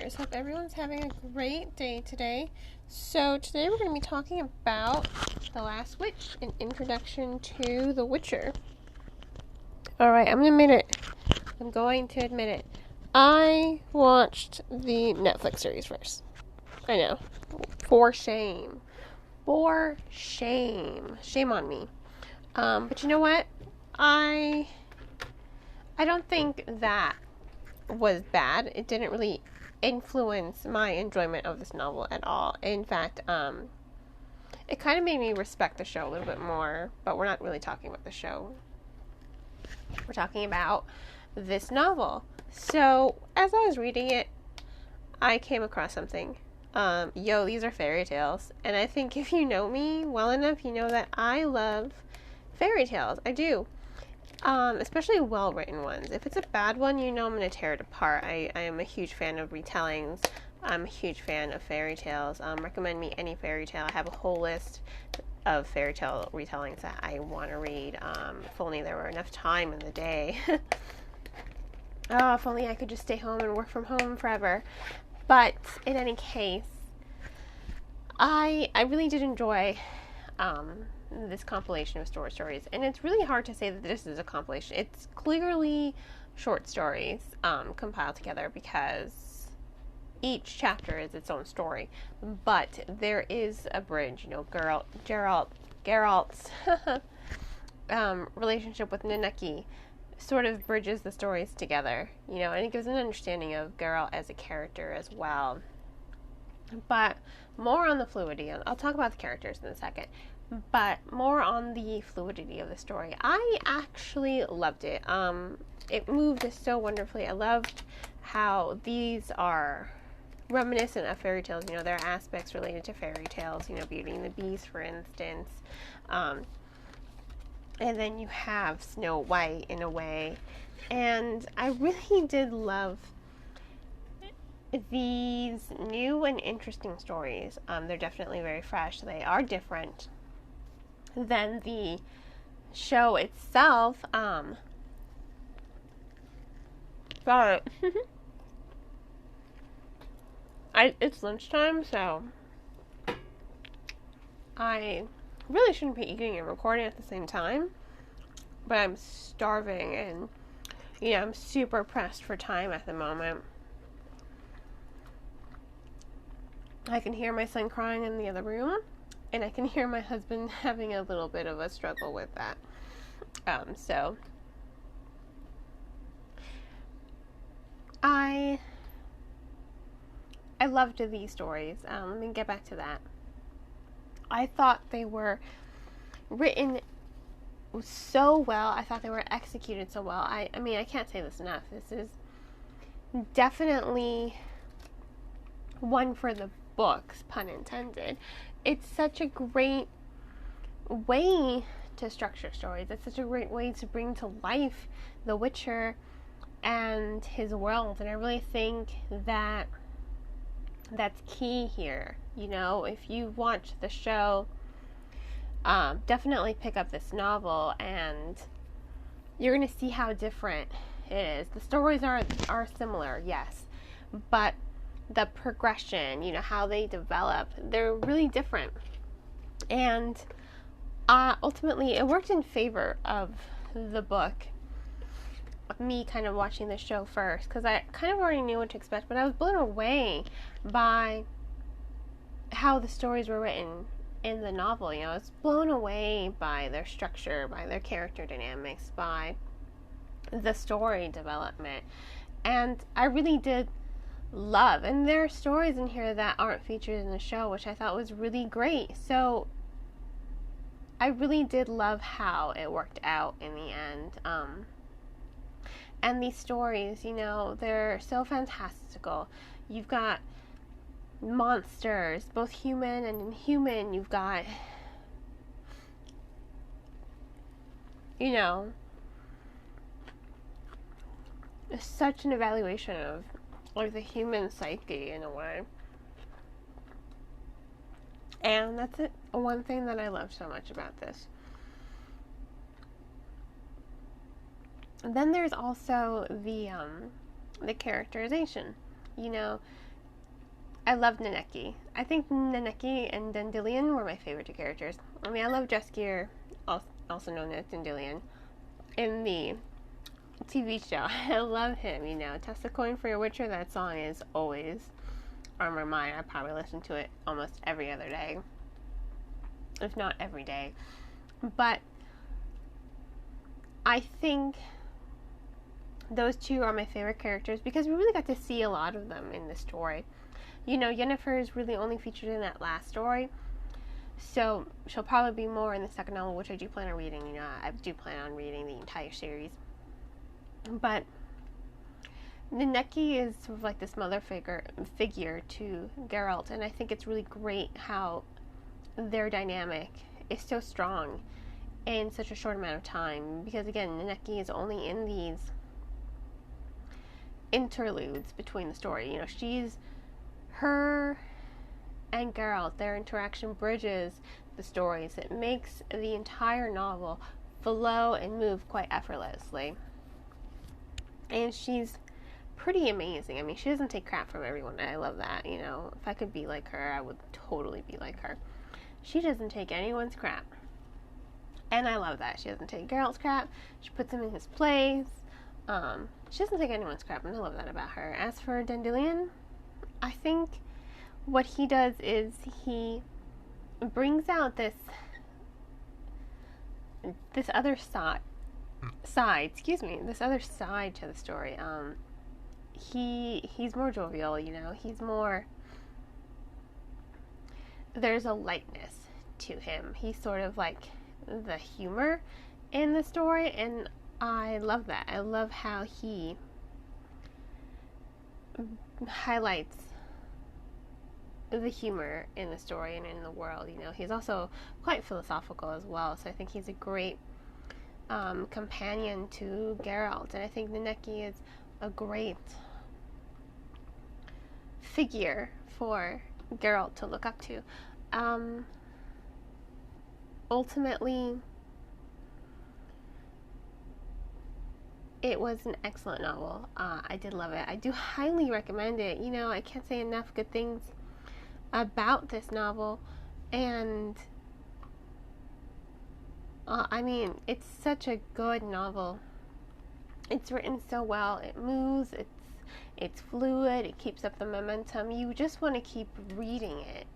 listeners. Hope everyone's having a great day today. So today we're going to be talking about The Last Witch, an introduction to The Witcher. Alright, I'm going to admit it. I watched the Netflix series first. I know. For shame. For shame. Shame on me. But you know what? I don't think that was bad. It didn't really influence my enjoyment of this novel at all. In fact, it kind of made me respect the show a little bit more, but we're not really talking about the show. We're talking about this novel. So, as I was reading it, I came across something. These are fairy tales. And I think if you know me well enough, you know that I love fairy tales. I do. Especially well-written ones. If it's a bad one, you know I'm going to tear it apart. I am a huge fan of retellings. I'm a huge fan of fairy tales. Recommend me any fairy tale. I have a whole list of fairy tale retellings that I want to read. If only there were enough time in the day. If only I could just stay home and work from home forever. But in any case, I really did enjoy this compilation of short stories, and it's really hard to say that this is a compilation. It's clearly short stories compiled together because each chapter is its own story, but there is a bridge. Geralt's relationship with Nuneki sort of bridges the stories together, and it gives an understanding of Geralt as a character as well. But more on the fluidity. I'll talk about the characters in a second. But more on the fluidity of the story. I actually loved it. It moved so wonderfully. I loved how these are reminiscent of fairy tales. There are aspects related to fairy tales. Beauty and the Beast, for instance. And then you have Snow White in a way. And I really did love these new and interesting stories. They're definitely very fresh. They are different than the show itself. But it's lunchtime, so I really shouldn't be eating and recording at the same time. But I'm starving, and I'm super pressed for time at the moment. I can hear my son crying in the other room, and I can hear my husband having a little bit of a struggle with that. So I loved these stories. Let me get back to that. I thought they were written so well. I thought they were executed so well. I mean, I can't say this enough. This is definitely one for the books, pun intended. It's such a great way to structure stories. It's such a great way to bring to life The Witcher and his world. And I really think that that's key here. If you watch the show, definitely pick up this novel, and you're going to see how different it is. The stories are similar, yes, but the progression, how they develop, they're really different. And ultimately, it worked in favor of the book, me kind of watching the show first, because I kind of already knew what to expect, but I was blown away by how the stories were written in the novel. I was blown away by their structure, by their character dynamics, by the story development. And I really did love, and there are stories in here that aren't featured in the show, which I thought was really great. So I really did love how it worked out in the end. And these stories, they're so fantastical. You've got monsters, both human and inhuman. You've got, such an evaluation of the human psyche in a way. And that's one thing that I love so much about this. And then there's also the characterization. I love Naneki. I think Naneki and Dandelion were my favorite two characters. I mean, I love Jaskier, also known as Dandelion, in the TV show. I love him, you know. Toss a coin for your Witcher. That song is always on my mind. I probably listen to it almost every other day, if not every day. But I think those two are my favorite characters because we really got to see a lot of them in the story. You know, Yennefer is really only featured in that last story, so she'll probably be more in the second novel, which I do plan on reading. You know, I do plan on reading the entire series. But Naneki is sort of like this mother figure to Geralt, and I think it's really great how their dynamic is so strong in such a short amount of time. Because again, Naneki is only in these interludes between the story. You know, her and Geralt, their interaction bridges the stories. It makes the entire novel flow and move quite effortlessly. And she's pretty amazing. I mean, she doesn't take crap from everyone. I love that, you know. If I could be like her, I would totally be like her. She doesn't take anyone's crap. And I love that. She doesn't take Geralt's crap. She puts him in his place. She doesn't take anyone's crap, and I love that about her. As for Dandelion, I think what he does is he brings out this other side to the story. He's more jovial, you know. There's a lightness to him. He's sort of like the humor in the story, and I love that. I love how he highlights the humor in the story and in the world. You know, he's also quite philosophical as well, so I think he's a great companion to Geralt, and I think Naneki is a great figure for Geralt to look up to. Ultimately, it was an excellent novel. I did love it. I do highly recommend it. You know, I can't say enough good things about this novel, and I mean, it's such a good novel. It's written so well. It moves. It's fluid. It keeps up the momentum. You just want to keep reading it,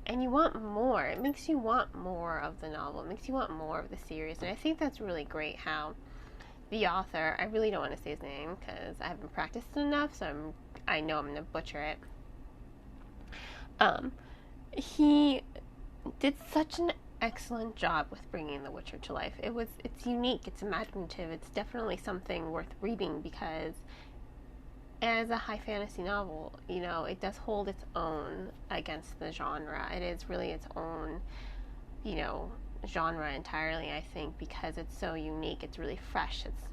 and you want more. It makes you want more of the novel. It makes you want more of the series, and I think that's really great how the author, I really don't want to say his name because I haven't practiced enough, so I know I'm going to butcher it. He did such an excellent job with bringing The Witcher to life. It's unique, it's imaginative, it's definitely something worth reading because as a high fantasy novel, you know, it does hold its own against the genre. It is really its own, you know, genre entirely, I think, because it's so unique. It's really fresh. It's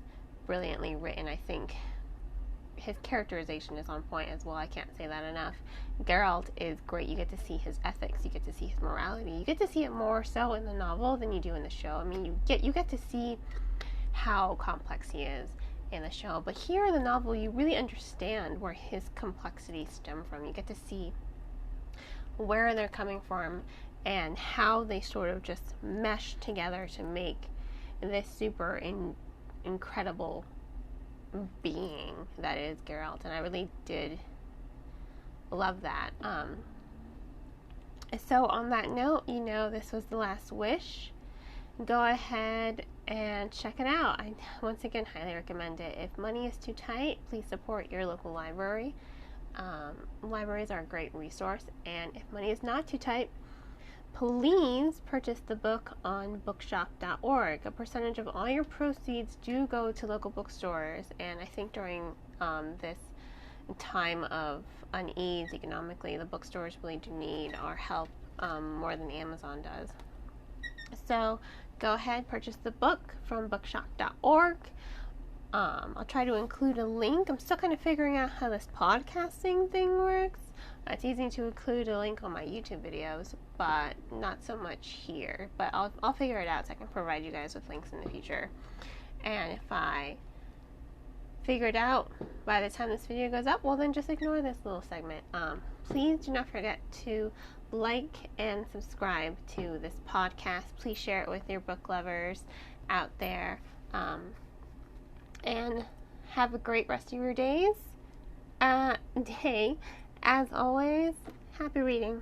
brilliantly written. I think his characterization is on point as well. I can't say that enough. Geralt is great. You get to see his ethics. You get to see his morality. You get to see it more so in the novel than you do in the show. I mean, you get to see how complex he is in the show, but here in the novel, you really understand where his complexities stem from. You get to see where they're coming from and how they sort of just mesh together to make this super incredible being that is Geralt, and I really did love that. So on that note, you know, this was The Last Wish. Go ahead and check it out. I once again highly recommend it. If money is too tight, please support your local library. Libraries are a great resource, and if money is not too tight, please purchase the book on bookshop.org. A percentage of all your proceeds do go to local bookstores, and I think during this time of unease economically, the bookstores really do need our help more than Amazon does. So go ahead, purchase the book from bookshop.org. I'll try to include a link. I'm still kind of figuring out how this podcasting thing works. It's easy to include a link on my YouTube videos, but not so much here. But I'll figure it out so I can provide you guys with links in the future. And if I figured out by the time this video goes up, well then just ignore this little segment. Please do not forget to like and subscribe to this podcast. Please share it with your book lovers out there. And have a great rest of your day. As always, happy reading.